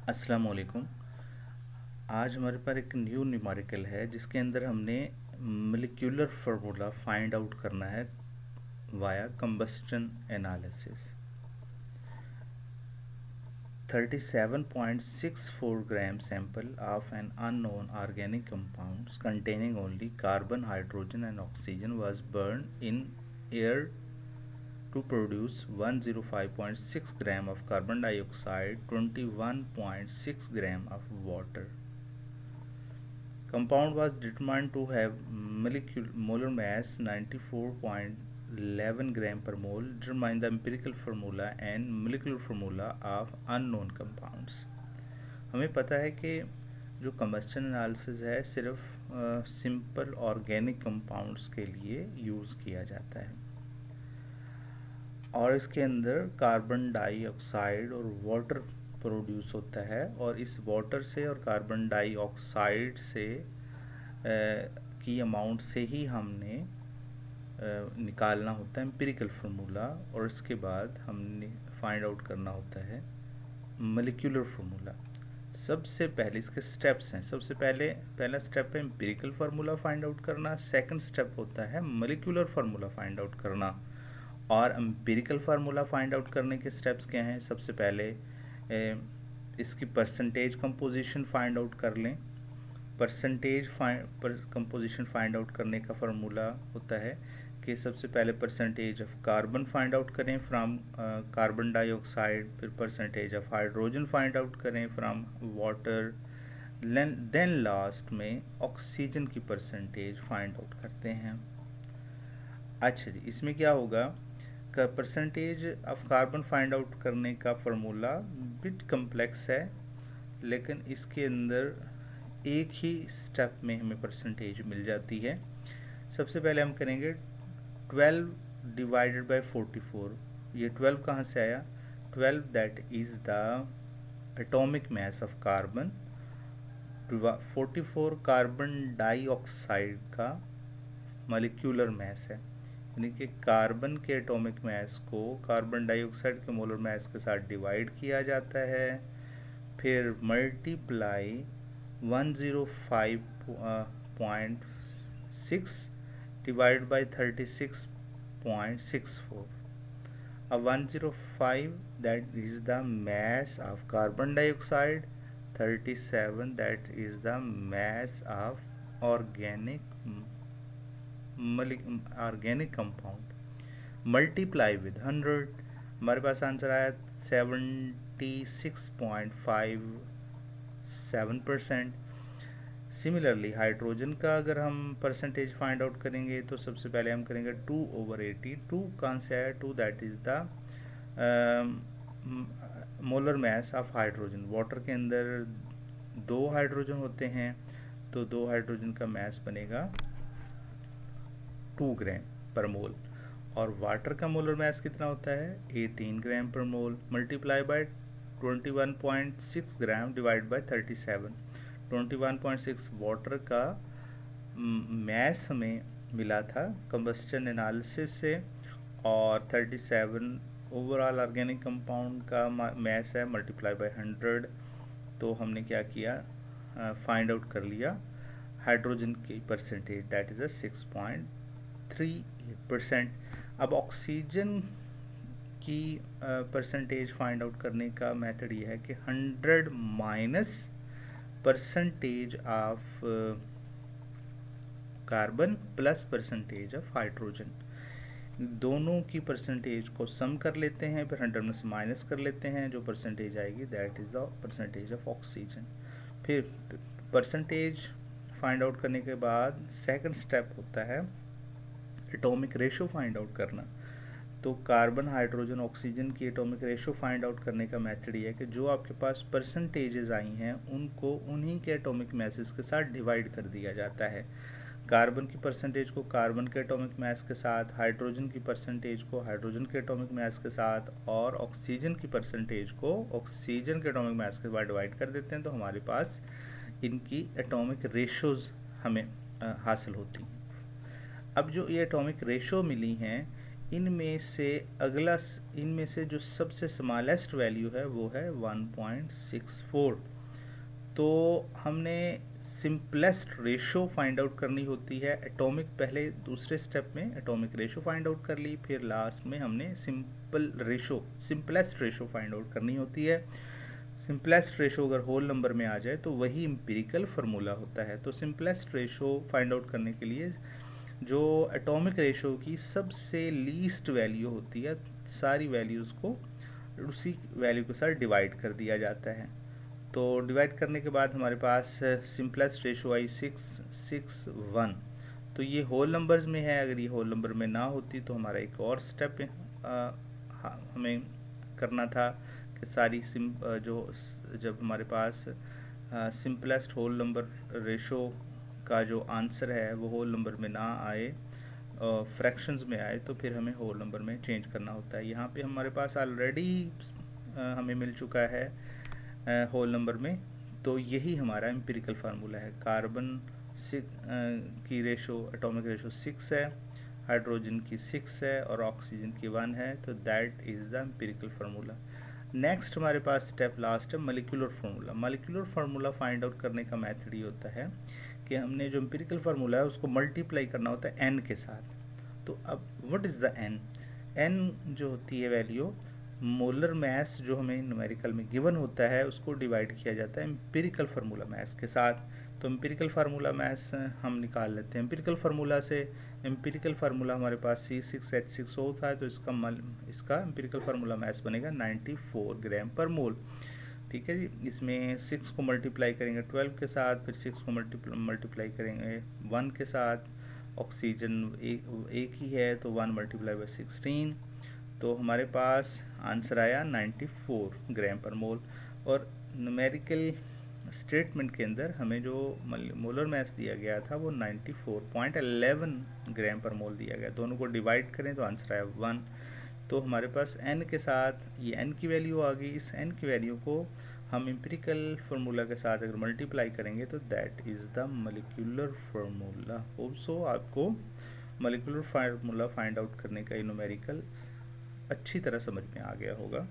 अस्सलाम वालेकुम। आज हमारे पास एक न्यू न्यूमेरिकल है जिसके अंदर हमने मोलिक्यूलर फार्मूला फाइंड आउट करना है via combustion analysis. 37.64 gram sample of an unknown organic compounds containing only carbon, hydrogen and oxygen was burned in air to produce 105.6 gram of carbon dioxide, 21.6 gram of water. Compound was determined to have molar mass 94.11 gram per mole. Determine the empirical formula and molecular formula of unknown compounds. हमें पता है कि जो combustion analysis है सिर्फ simple organic compounds के लिए use किया जाता है और इसके अंदर कार्बन डाइऑक्साइड और वाटर प्रोड्यूस होता है और इस वाटर से और कार्बन डाइऑक्साइड से की अमाउंट से ही हमने निकालना होता है एम्पिरिकल फार्मूला और इसके बाद हमने फाइंड आउट करना होता है मोलिक्यूलर फार्मूला। सबसे पहले इसके स्टेप्स हैं। सबसे पहला स्टेप है एम्पिरिकल फार्मूला फाइंड आउट करना। सेकंड स्टेप होता है मोलिक्यूलर फार्मूला फाइंड आउट करना। और एम्पिरिकल फार्मूला फाइंड आउट करने के स्टेप्स क्या हैं? सबसे पहले इसकी परसेंटेज कंपोजिशन फाइंड आउट कर लें। परसेंटेज कंपोजिशन फाइंड आउट करने का फार्मूला होता है कि सबसे पहले percentage of carbon find out करें फ्रॉम कार्बन डाइऑक्साइड, फिर percentage of hydrogen find out करें फ्रॉम वाटर, देन लास्ट में ऑक्सीजन की परसेंटेज फाइंड आउट करते हैं। अच्छा जी, इसमें क्या होगा? का percentage of carbon find out करने का फार्मूला बिट कम्प्लेक्स है, लेकिन इसके अंदर एक ही स्टेप में हमें परसेंटेज मिल जाती है। सबसे पहले हम करेंगे 12 डिवाइडेड बाय 44। ये 12 कहाँ से आया? 12 that is the atomic mass of carbon, 44 carbon dioxide का मॉलिक्यूलर मास है, यानी कि कार्बन के एटॉमिक मास को कार्बन डाइऑक्साइड के मोलर मास के साथ डिवाइड किया जाता है, फिर मल्टीप्लाई 105.6 डिवाइड बाय 36.64। अब 105 that is the mass of carbon dioxide, 37 that is the mass of organic compound, multiply with 100। हमारे पास आंसर आया 76.57%। सिमिलरली हाइड्रोजन का अगर हम परसेंटेज फाइंड आउट करेंगे तो सबसे पहले हम करेंगे 2/80। 2 कहाँ से आया? 2 that is the molar mass of hydrogen. Water के अंदर 2 हाइड्रोजन होते हैं, तो 2 हाइड्रोजन का मास बनेगा 2 ग्राम पर मोल। और वाटर का मोलर मास कितना होता है? 18 gram per mole. Multiply by 21.6 gram divide by 37। 21.6 water का मास हमें मिला था कंबस्टन एनालिसिस से, और 37 ओवरऑल ऑर्गेनिक कंपाउंड का मास है, मल्टीप्लाई बाय 100। तो हमने क्या किया? फाइंड आउट कर लिया हाइड्रोजन की परसेंटेज, दैट इज़ 6.38%। अब ऑक्सीजन की परसेंटेज फाइंड आउट करने का मेथड ये है कि 100 minus percentage of carbon plus percentage of hydrogen, दोनों की परसेंटेज को सम कर लेते हैं, फिर 100 में से माइनस कर लेते हैं, जो परसेंटेज आएगी that is the percentage of oxygen. फिर परसेंटेज फाइंड आउट करने के बाद सेकंड स्टेप होता है एटॉमिक रेशो फाइंड आउट करना। तो कार्बन, हाइड्रोजन, ऑक्सीजन की एटॉमिक रेशो फाइंड आउट करने का मेथड ये है कि जो आपके पास परसेंटेजेस आई हैं उनको उन्हीं के एटॉमिक मासेस के साथ डिवाइड कर दिया जाता है। कार्बन की परसेंटेज को कार्बन के एटॉमिक मास के साथ, हाइड्रोजन की परसेंटेज को हाइड्रोजन के एटॉमिक मास के साथ, और ऑक्सीजन की परसेंटेज को ऑक्सीजन के एटॉमिक मास के साथ डिवाइड कर देते हैं। तो हमारे पास इनकी एटॉमिक रेशोज़ हमें हासिल होती हैं। अब जो ये एटॉमिक रेशो मिली हैं, इनमें से इनमें से जो सबसे स्मॉलेस्ट वैल्यू है वो है 1.64। तो हमने सिंपलेस्ट रेशो फाइंड आउट करनी होती है एटॉमिक, पहले दूसरे स्टेप में एटॉमिक रेशो फाइंड आउट कर ली, फिर लास्ट में हमने सिंपलेस्ट रेशो फाइंड आउट करनी होती है। सिंपलेस्ट रेशो अगर होल नंबर में आ जाए तो वही इम्पिरिकल फार्मूला होता है। तो सिंपलेस्ट रेशो फाइंड आउट करने के लिए जो एटॉमिक रेशो की सबसे लीस्ट वैल्यू होती है, सारी वैल्यूज़ को उसी वैल्यू के साथ डिवाइड कर दिया जाता है। तो डिवाइड करने के बाद हमारे पास सिंपलेस्ट रेशो आई 661। तो ये होल नंबर्स में है, अगर ये होल नंबर में ना होती तो हमारा एक और स्टेप हमें करना था कि जब हमारे पास सिंपलेस्ट होल नंबर रेशो का जो आंसर है वो होल नंबर में ना आए, फ्रैक्शंस में आए, तो फिर हमें होल नंबर में चेंज करना होता है। यहाँ पे हमारे पास ऑलरेडी हमें मिल चुका है होल नंबर में, तो यही हमारा एम्पिरिकल फार्मूला है। कार्बन की रेशो, एटॉमिक रेशो 6 है, हाइड्रोजन की 6 है और ऑक्सीजन की 1 है, तो that is the empirical formula. Next हमारे पास स्टेप लास्ट है molecular formula. Molecular formula find out करने का मेथड ये होता है कि हमने जो एम्पिरिकल फार्मूला है उसको मल्टीप्लाई करना होता है n के साथ। तो अब व्हाट इज़ द n जो होती है वैल्यू, मोलर मैस जो हमें न्यूमेरिकल में गिवन होता है उसको डिवाइड किया जाता है एम्पिरिकल फार्मूला मैस के साथ। तो एम्पिरिकल फार्मूला मैस हम निकाल लेते हैं। एम्पिरिकल फार्मूला हमारे पास C6H6O होता है, तो इसका एम्पिरिकल फार्मूला मैस बनेगा 94 ग्राम पर मोल। ठीक है जी। इसमें 6 को मल्टीप्लाई करेंगे 12 के साथ, फिर 6 को मल्टीप्लाई करेंगे 1 के साथ। ऑक्सीजन एक ही है तो 1 मल्टीप्लाई बाई 16, तो हमारे पास आंसर आया 94 ग्राम पर मोल। और न्यूमेरिकल स्टेटमेंट के अंदर हमें जो मोलर मैस दिया गया था वो 94.11 ग्राम पर मोल दिया गया। दोनों को डिवाइड करें तो आंसर आया 1। तो हमारे पास n के साथ ये n की वैल्यू आ गई। इस n की वैल्यू को हम एम्पिरिकल फार्मूला के साथ अगर मल्टीप्लाई करेंगे तो that is the molecular formula. Hope so आपको मॉलिक्यूलर फार्मूला फाइंड आउट करने का न्यूमेरिकल अच्छी तरह समझ में आ गया होगा।